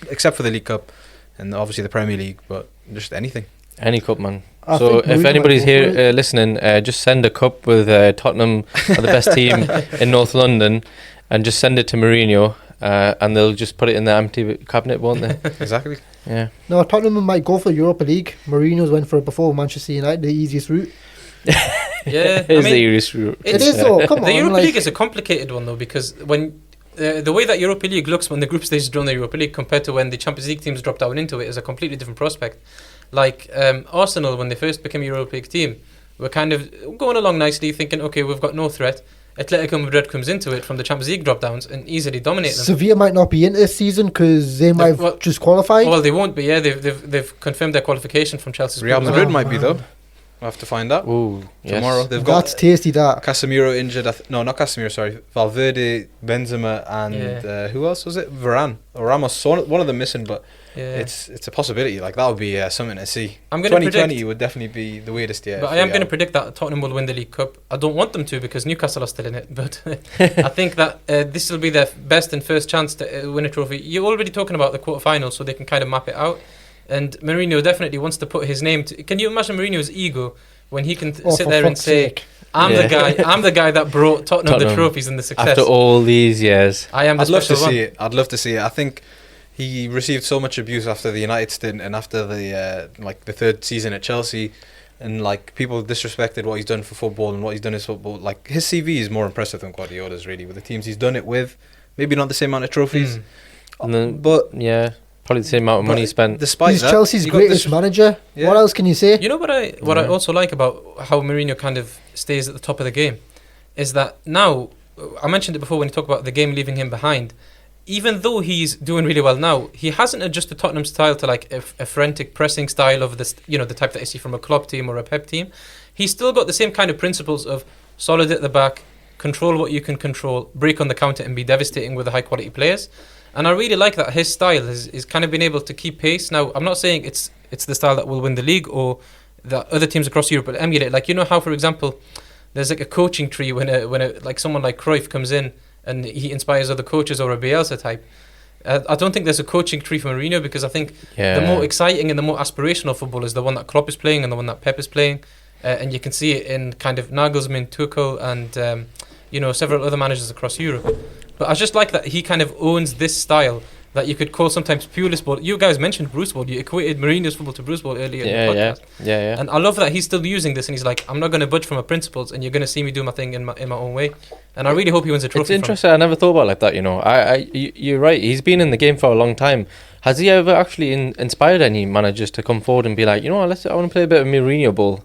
except for the League Cup, and obviously the Premier League, but just anything. Any cup, man. I So think if Mourinho anybody's might go for here listening, just send a cup with Tottenham are the best team in North London, and just send it to Mourinho, and they'll just put it in the empty cabinet, won't they? Exactly. Yeah. No, Tottenham might go for Europa League. Mourinho's went for it before Manchester United, the easiest route. Yeah, It is the easiest route. It is though. Come on, the Europa like, League is a complicated one though, because when the way that Europa League looks when the group stages drawn the Europa League compared to when the Champions League teams drop down into it is a completely different prospect. Like Arsenal, when they first became a Europa League team, were kind of going along nicely, thinking, okay, we've got no threat. Atletico Madrid comes into it from the Champions League drop downs and easily dominate them. Sevilla might not be in this season because they might have just qualified. Well, they won't be. Yeah, they've confirmed their qualification from Chelsea's Real group as Madrid well. might be though. We'll have to find out. Ooh, yes. Tomorrow they've That's got tasty, that. Casemiro injured. No, not Casemiro. Sorry, Valverde, Benzema, and who else was it? Varane or Ramos. So one of them missing, but it's a possibility. Like that would be something to see. I'm going to 2020 predict, would definitely be the weirdest year. but I am going to predict that Tottenham will win the League Cup. I don't want them to because Newcastle are still in it, but I think that this will be their best and first chance to win a trophy. You're already talking about the quarterfinals, so they can kind of map it out. And Mourinho definitely wants to put his name to. Can you imagine Mourinho's ego when he can sit there and say, I'm the guy that brought Tottenham the trophies and the success. After all these years. I am the I'd love to special one. see it. I'd love to see it. I think he received so much abuse after the United stint and after the the third season at Chelsea, and like people disrespected what he's done for football and what he's done as football. Like his CV is more impressive than Guardiola's really with the teams he's done it with. Maybe not the same amount of trophies, And then, but yeah, probably the same amount of money spent. Despite He's that, Chelsea's you got greatest manager. Yeah. What else can you say? You know what I also like about how Mourinho kind of stays at the top of the game is that now, I mentioned it before when you talk about the game leaving him behind, even though he's doing really well now, he hasn't adjusted Tottenham's style to like a frantic pressing style of this, the type that you see from a Klopp team or a Pep team. He's still got the same kind of principles of solid at the back, control what you can control, break on the counter and be devastating with the high quality players. And I really like that his style is kind of been able to keep pace. Now, I'm not saying it's the style that will win the league or that other teams across Europe will emulate. Like, you know how, for example, there's like a coaching tree when like someone like Cruyff comes in and he inspires other coaches, or a Bielsa type. I don't think there's a coaching tree for Mourinho, because I think the more exciting and the more aspirational football is the one that Klopp is playing and the one that Pep is playing. And you can see it in kind of Nagelsmann, Tuchel and several other managers across Europe. But I just like that he kind of owns this style that you could call sometimes pureless ball. You guys mentioned Bruce Ball. You equated Mourinho's football to Bruce Ball earlier in the podcast. Yeah. And I love that he's still using this, and he's like, I'm not going to budge from my principles, and you're going to see me do my thing in my own way. And I really hope he wins a trophy. It's interesting. I never thought about it like that. You're right. He's been in the game for a long time. Has he ever actually inspired any managers to come forward and be like, I want to play a bit of Mourinho ball?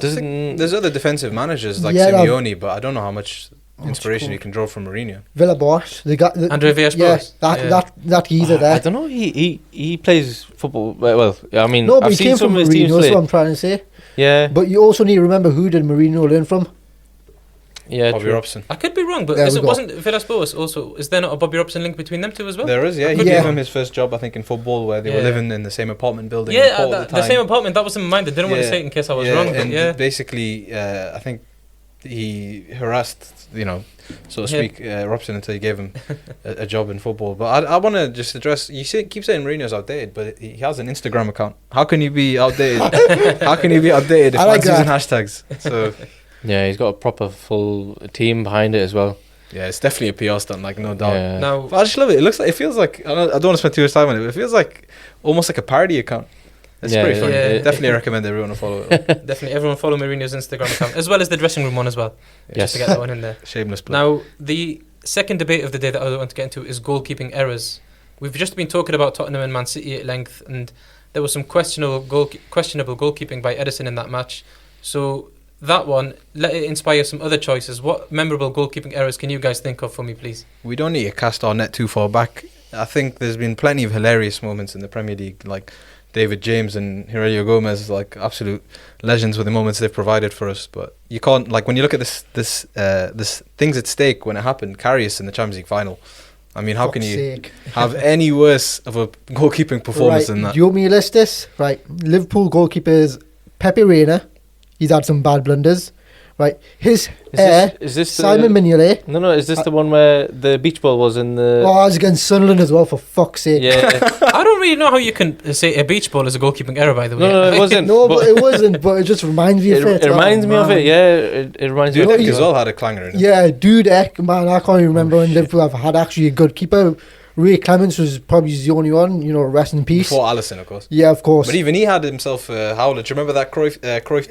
There's other defensive managers like Simeone, but I don't know how much inspiration you can draw from Mourinho. Villas-Boas, Andre Villas-Boas. That geezer there. I don't know. He plays football well. I mean, No, but I've he seen came some from of his teams Mourinho. That's play. what I'm trying to say. Yeah, But you also need to remember, who did Mourinho learn from? yeah, Bobby true. Robson. I could be wrong, but There we it go. wasn't Villas-Boas also? Is there not a Bobby Robson link between them two as well? There is, yeah. He gave him his first job, I think, in football, where they were living in the same apartment building. Yeah, all the time. the same apartment. That was in my mind. I didn't want to say it in case I was wrong. But And basically, I think he harassed, so to speak, Robson until he gave him a job in football. But I want to just address, keep saying Mourinho's outdated, but he has an Instagram account. How can you be outdated? How can you be outdated if like man's using hashtags? So Yeah, he's got a proper full team behind it as well. yeah, it's definitely a PR stunt, like no doubt. Yeah. now, But I just love it. It feels like, I don't want to spend too much time on it, but it feels like almost like a parody account. It's Yeah, pretty funny. yeah. Definitely recommend everyone to follow it. definitely everyone follow Mourinho's Instagram account, as well as the dressing room one as well. Just to get that one in there. Shameless plug. Now, the second debate of the day that I want to get into is goalkeeping errors. We've just been talking about Tottenham and Man City at length, and there was some questionable goalkeeping by Edison in that match. So that one, let it inspire some other choices. What memorable goalkeeping errors can you guys think of for me, please? We don't need to cast our net too far back. I think there's been plenty of hilarious moments in the Premier League, like David James and Aurelio Gomez, like absolute legends with the moments they've provided for us. But you can't, like, when you look at this things at stake when it happened, Karius in the Champions League final. I mean, how can you have any worse of a goalkeeping performance than that? Do you want me to list this? Right, Liverpool goalkeepers, Pepe Reina. He's had some bad blunders. right? His Is this Simon Mignolet. No, is this the one where the beach ball was in the... Oh, I was against Sunderland as well, for fuck's sake. Yeah. I don't really know how you can say a beach ball is a goalkeeping error, by the way. No, it wasn't. No, but it wasn't, but it just reminds me of it. It reminds me of it, yeah. It reminds me of Dudek it. as well had a clanger in it. Yeah, Dudek, man, I can't even remember when Liverpool have had actually a good keeper. Ray Clements was probably the only one, rest in peace. Before Alisson, of course. Yeah, of course. But even he had himself a howler. Do you remember that Cruyff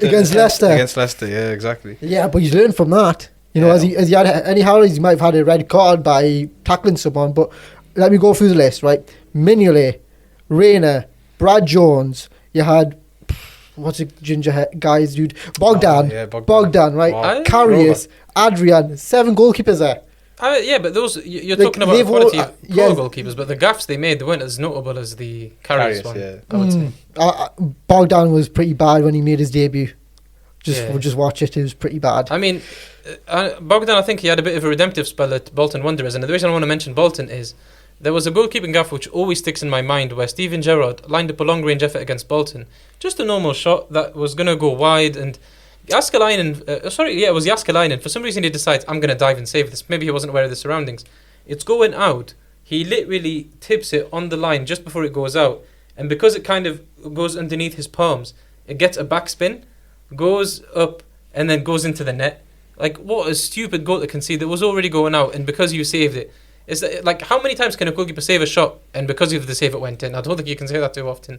Against Leicester. Against Leicester, yeah, exactly. Yeah, but he's learned from that. As he had any howlers, he might have had a red card by tackling someone. But let me go through the list, right? Mignolet, Reina, Brad Jones. You had, what's the ginger guys, dude? Bogdan. Oh, yeah, Bogdan, right? Wow. Karius, Adrian. 7 goalkeepers there. Yeah, but those you're Like, talking about the they've quality all- of yeah. pro goalkeepers, but the gaffes they made, they weren't as notable as the Karius one. Yeah. I would say. Bogdan was pretty bad when he made his debut. Yeah. Just watch it. It was pretty bad. I mean, Bogdan, I think he had a bit of a redemptive spell at Bolton Wanderers, and the reason I want to mention Bolton is there was a goalkeeping gaff which always sticks in my mind where Steven Gerrard lined up a long-range effort against Bolton, just a normal shot that was going to go wide, and Jaskalainen, it was Jaskalainen, for some reason he decides, I'm going to dive and save this. Maybe he wasn't aware of the surroundings. It's going out. He literally tips it on the line just before it goes out, and because it kind of goes underneath his palms, it gets a backspin, goes up, and then goes into the net. Like, what a stupid goal to concede that was already going out, and because you saved it. Is that, like, how many times can a goalkeeper save a shot, and because of the save it went in? I don't think you can say that too often.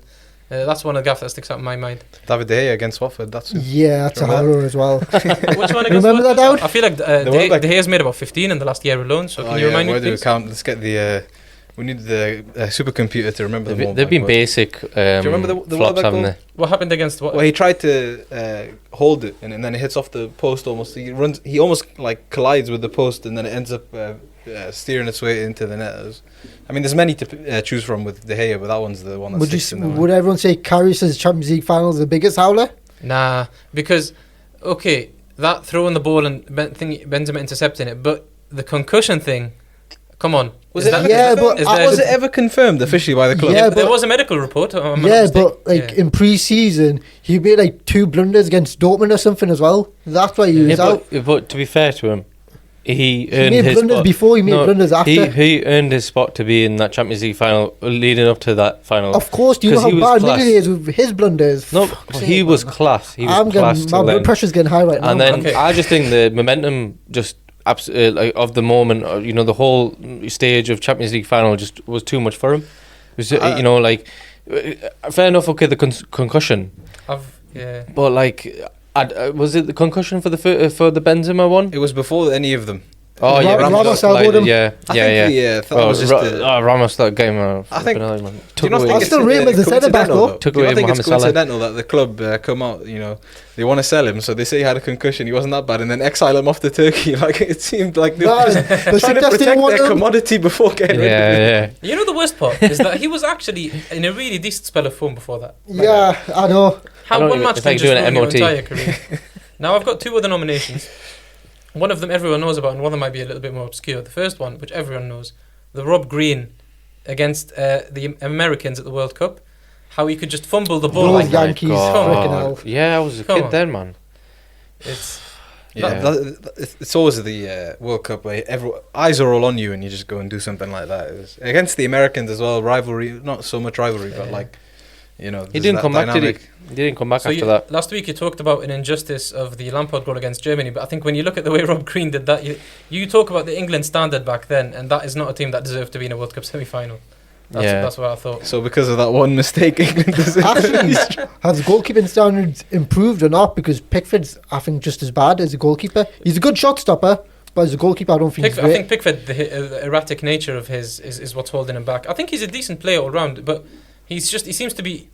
That's one of the gaffes that sticks out in my mind. David De Gea against Watford, that's it. Yeah, that's a Remember horror as well. Which one against Remember that, Watford? Dowd? I feel like De Gea's made about 15 in the last year alone, so can you remind me, where do we please? count? Let's get the... we need the supercomputer to remember them all. They've been basic Do you remember the flops, Welbeck haven't goal? they? What happened against what? Well, he tried to hold it, and then it hits off the post almost. He almost like collides with the post, and then it ends up steering its way into the net. There's many to choose from with De Gea, but that one's the one that sticks in the mind. Would everyone say Karius' Champions League final is the biggest howler? Nah, because, okay, that throwing the ball and Benzema intercepting it, but the concussion thing, come on. Was Is it? that- Yeah, is but there- Was it ever confirmed officially by the club? Yeah, there but- was a medical report. Am I not Yeah, mistaken? but like Yeah. in pre-season, he made like 2 blunders against Dortmund or something as well. That's why he was out. But to be fair to him, he He earned made his blunders spot. before, he made blunders after. He earned his spot to be in that Champions League final, leading up to that final. Of course, do you know 'Cause how he was bad class. Mignolet is with his blunders? No, Fuck's he sake, was man. class. He was I'm class getting, my till blood then. pressure's getting high right now. And then Okay. I just think the momentum just like of the moment, the whole stage of Champions League final just was too much for him. It was, fair enough. Okay, the concussion, Yeah. but like, was it the concussion for the Benzema one? It was before any of them. Oh yeah, Ramos collided, elbowed him. yeah, I yeah. think that was just Ramos that game. I think- man. Do you Took not away. think I it's still rate him as a centre-back, coincidental, though. Took Do you away not think it's Mohamed Salah. coincidental that the club come out, they want to sell him, so they say he had a concussion, he wasn't that bad, and then exile him off to Turkey? Like, it seemed like they were Nah, just but trying to Besiktas didn't protect want their him. commodity before getting rid of him. Yeah. You know the worst part is that he was actually in a really decent spell of form before that. Yeah, I know. How I don't one even- match it's can like just doing ruin an your MOT. entire career. Now I've got 2 other nominations. One of them everyone knows about, and one of them might be a little bit more obscure. The first one, which everyone knows, the Rob Green against the Americans at the World Cup. How he could just fumble the ball Those like that. Yankees, Come freaking on. hell. Yeah, I was a Come kid on. then, man. It's Yeah. It's always the World Cup where eyes are all on you and you just go and do something like that. It was against the Americans as well, rivalry, not so much rivalry, but like, He there's didn't that come back, did dynamic. he? He didn't come back so after that. last week you talked about an injustice of the Lampard goal against Germany, but I think when you look at the way Rob Green did that, you talk about the England standard back then, and that is not a team that deserved to be in a World Cup semi-final. That's what I thought. So because of that one mistake, England doesn't. Actually, has goalkeeping standards improved or not? Because Pickford's, I think, just as bad as a goalkeeper. He's a good shot stopper, but as a goalkeeper, I don't think he's I great. think Pickford, the erratic nature of his is what's holding him back. I think he's a decent player all round, but he seems to be,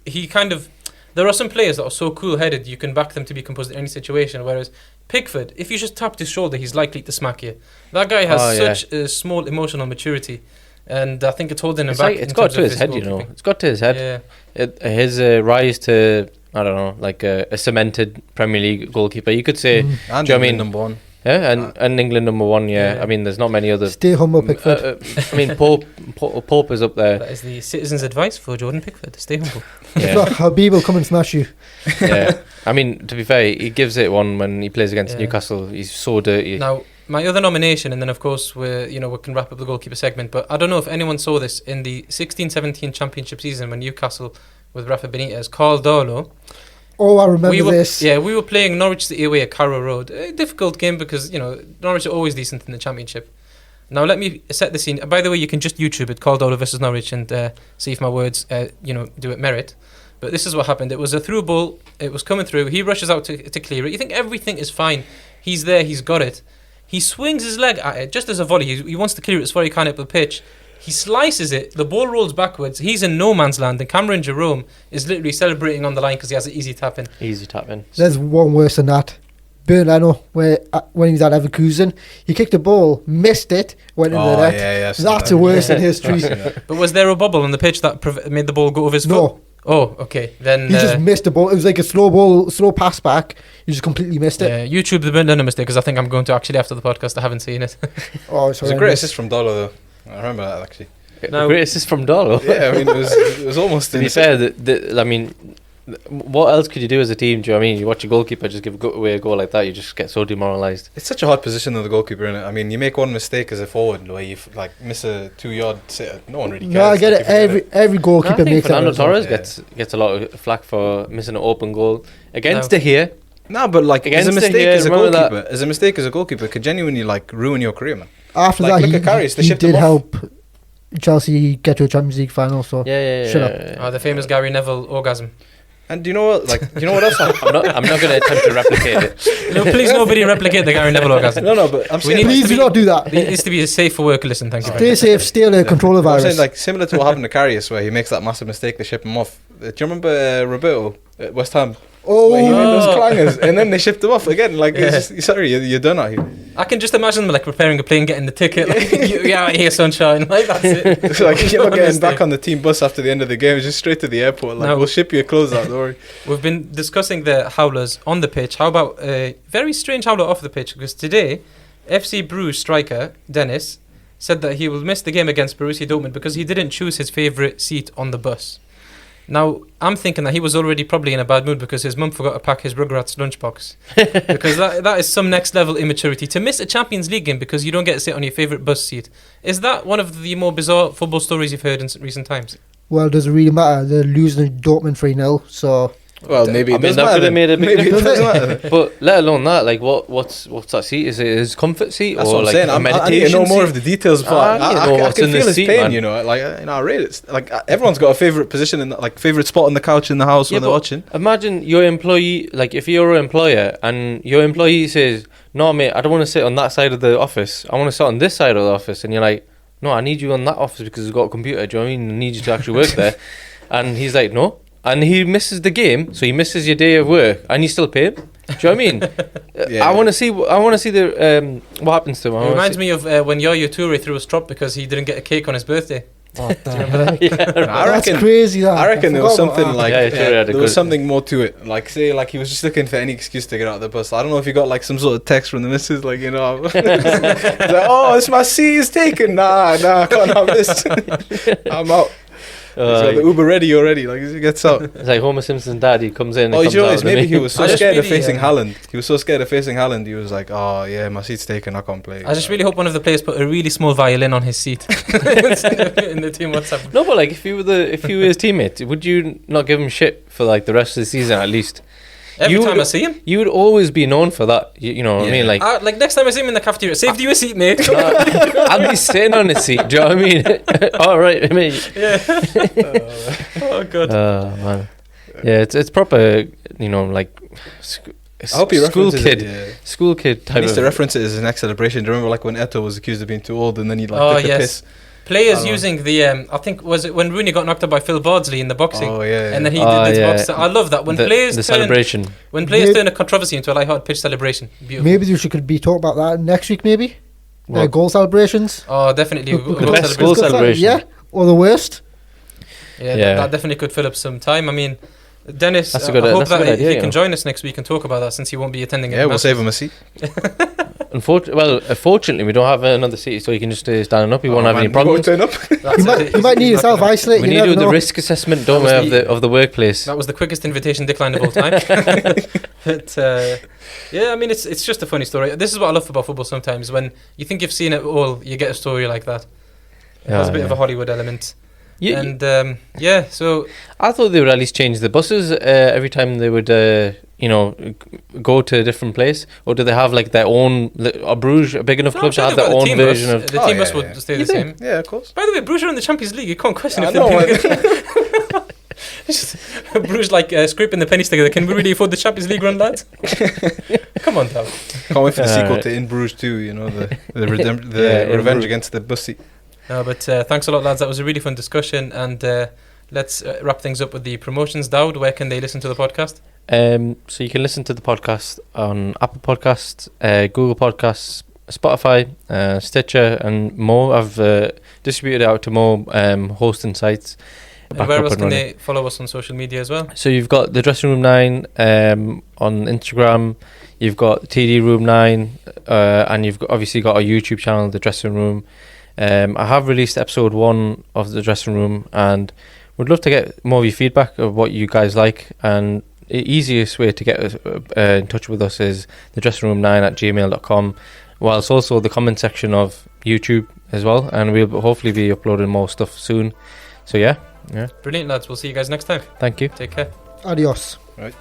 there are some players that are so cool-headed you can back them to be composed in any situation, whereas Pickford, if you just tapped his shoulder, he's likely to smack you. That guy has such a small emotional maturity, and I think it's holding him It's back. like, it's got to his head, goalkeeping. It's got to his head. Yeah. His rise to, I don't know, like a cemented Premier League goalkeeper. You could say, And do you know what I he's mean? number one. Yeah, and England #1. Yeah. Yeah. I mean, there's not many others. Stay humble, Pickford. I mean, Pope is up there. That is the citizens' advice for Jordan Pickford. Stay humble. If Yeah. not, Habib will come and smash you. Yeah. I mean, to be fair, he gives it one when he plays against Yeah. Newcastle. He's so dirty. Now, my other nomination, and then of course we can wrap up the goalkeeper segment. But I don't know if anyone saw this in the 16-17 championship season when Newcastle with Rafa Benitez, Carl Darlow. Oh, I remember this. Yeah, we were playing Norwich City away at Carrow Road. A difficult game because Norwich are always decent in the championship. Now let me set the scene. By the way, you can just YouTube it, Carl Darlow versus Norwich, and see if my words do it merit. But this is what happened. It was a through ball. It was coming through. He rushes out to clear it. You think everything is fine. He's there. He's got it. He swings his leg at it just as a volley. He wants to clear it as far as he can up the pitch. He slices it. The ball rolls backwards. He's in no man's land. And Cameron Jerome is literally celebrating on the line because he has an easy tap in. Easy tap in. There's one worse than that. Bern Leno, when he was at Leverkusen, he kicked the ball, missed it, went into the net. Yeah, That's the worst in history. But was there a bubble on the pitch that made the ball go over his foot? No, Oh, okay. Then he just missed the ball. It was like a slow pass back. You just completely missed it. yeah, YouTube the Burn Leno mistake because I think I'm going to actually after the podcast. I haven't seen it. Oh, it's It was a great horrendous. assist from Dolo, though. I remember that, actually. Now- Great assist from Darlow. Yeah, I mean, it was almost... To be fair, what else could you do as a team? Do you know what I mean? You watch your goalkeeper just give away a goal like that, you just get so demoralised. It's such a hard position though, the goalkeeper, innit? I mean, you make one mistake as a forward where you miss a 2-yard sitter. No one really cares. No, I get it. Like, if you get Every I goalkeeper think makes that. Fernando as well. Torres Yeah. gets a lot of flack for missing an open goal against No. De Gea. No, but like, as a Against mistake it, yeah, as a remember that? goalkeeper, could genuinely like ruin your career, man. After Like, that, look at Karius, they he shipped did him off. help Chelsea get to a Champions League final. So Yeah. Shut up. The famous Gary Neville orgasm. And do you know what? Like, do you know what else happened? I'm not going to attempt to replicate it. No, please nobody replicate the Gary Neville orgasm. No, but I'm saying, need- please do not do that. It needs to be safe for work. Listen, thank you. very Stay much. safe. Stay away. Control the I'm virus. saying, like, similar to what happened to Karius, where he makes that massive mistake, they ship him off. Do you remember Roberto at West Ham? Where he made those Oh. clangers, and then they shipped him off again. Like, Yeah. it's just, sorry, you're done out here. I can just imagine them like preparing a plane, getting the ticket. Like, you're out here, sunshine. Like that's it. It's like you're not getting Honestly. back on the team bus after the end of the game. It's just straight to the airport. Like, No. we'll ship your clothes out. Don't worry. We've been discussing the howlers on the pitch. How about a very strange howler off the pitch? Because today, FC Bruges striker Dennis said that he will miss the game against Borussia Dortmund because he didn't choose his favourite seat on the bus. Now, I'm thinking that he was already probably in a bad mood because his mum forgot to pack his Rugrats lunchbox. Because that is some next level immaturity. To miss a Champions League game because you don't get to sit on your favourite bus seat. Is that one of the more bizarre football stories you've heard in recent times? Well, does it really matter? They're losing Dortmund 3-0. So Well, maybe I it mean, does that matter. could have made a big Maybe it difference. does matter. But let alone that, like, what's that seat? Is it his comfort seat That's or what I'm like saying. a I meditation need to know more seat? of the details. Before I need to know I what's can in feel this his seat, pain. man. You know, like I rate it. Like everyone's got a favorite position in, like favorite spot on the couch in the house Yeah, when they're but watching. Imagine your employee, like if you're an employer and your employee says, "No, mate, I don't want to sit on that side of the office. I want to sit on this side of the office," and you're like, "No, I need you on that office because we've got a computer. Do you know what I mean? I need you to actually work there." And he's like, "No." And he misses the game, so he misses your day of work, and you still pay him. Do you know what I mean? Yeah. I want to see the what happens to him. It reminds me of when Yaya Toure threw a strop because he didn't get a cake on his birthday. oh, damn. Yeah, I That's reckon. crazy. That. I reckon there was forgot about something that. like Yeah, Toure had a there was good- something more to it. Like say, like he was just looking for any excuse to get out of the bus. I don't know if he got like some sort of text from the missus, like you know, he's like, "Oh, it's my seat is taken. Nah, I can't have this. I'm out." He's got the Uber ready already. Like he gets out. it's like Homer Simpson's dad. He comes in. And Oh, comes you know, out, it's doesn't maybe he was so I just scared of really, facing uh, Haaland. He was so scared of facing Haaland. He was like, "Oh yeah, my seat's taken. I can't play." I just really hope one of the players put a really small violin on his seat in the team WhatsApp. No, but like if you were his teammate, would you not give him shit for like the rest of the season at least? Every You time would- I see him, You would always be known for that. You know what I mean? Like like next time I see him in the cafeteria, saved you a seat, mate. I'll be sitting on the seat. Do you know what I mean? All right, mate. Yeah. Oh god. Oh man, yeah, it's proper. You know, like I hope he school references kid, it. Yeah. school kid He type needs of. to reference it as his next celebration. Do you remember like when Eto was accused of being too old and then he like Oh, took the yes. piss? Players I using the I think was it when Rooney got knocked out by Phil Bardsley in the boxing, Oh yeah. and then he Oh, did this yeah. box. I love that when the players the turn celebration. when players Maybe- turn a controversy into a light-hearted pitch celebration. Beautiful. Maybe we should be talking about that next week. Maybe What? goal celebrations. Oh, definitely. We Goal could- best celebration. goal celebration. Yeah, or the worst. Yeah, Yeah. That definitely could fill up some time. I mean, Dennis, That's a I good- hope that's a that good idea, he you can know. join us next week and talk about that since he won't be attending. Yeah, we'll save him a seat. Fortunately, we don't have another city, so you can just stay standing up. You won't have any problems. Turn up. You might need yourself isolated. We need to do the risk assessment, don't we, of the workplace? That was the quickest invitation decline of all time. But yeah, I mean, it's just a funny story. This is what I love about football. Sometimes when you think you've seen it all, you get a story like that. It has a bit of a Hollywood element. Yeah, and so I thought they would at least change the buses every time they would, go to a different place. Or do they have like their own? Are Bruges a big enough club to have their own version of? The team bus would stay the same. Yeah, of course. By the way, Bruges are in the Champions League. You can't question if they're Bruges scraping the pennies together. Can we really afford the Champions League run, lads? Come on, Tal. Can't wait for the sequel to In Bruges 2. You know, the revenge against the bussy. No, but thanks a lot, lads. That was a really fun discussion, and let's wrap things up with the promotions. Dowd, where can they listen to the podcast? So you can listen to the podcast on Apple Podcasts, Google Podcasts, Spotify, Stitcher, and more. I've distributed it out to more hosting sites. And where else can they follow us on social media as well? So you've got the Dressing Room 9 on Instagram. You've got TD Room 9, and you've obviously got our YouTube channel, The Dressing Room. I have released episode 1 of The Dressing Room, and would love to get more of your feedback of what you guys like. And the easiest way to get in touch with us is thedressingroom9@gmail.com, whilst also the comment section of YouTube as well, and we'll hopefully be uploading more stuff soon. So yeah. Brilliant, lads. We'll see you guys next time. Thank you. Take care. Adios. Right.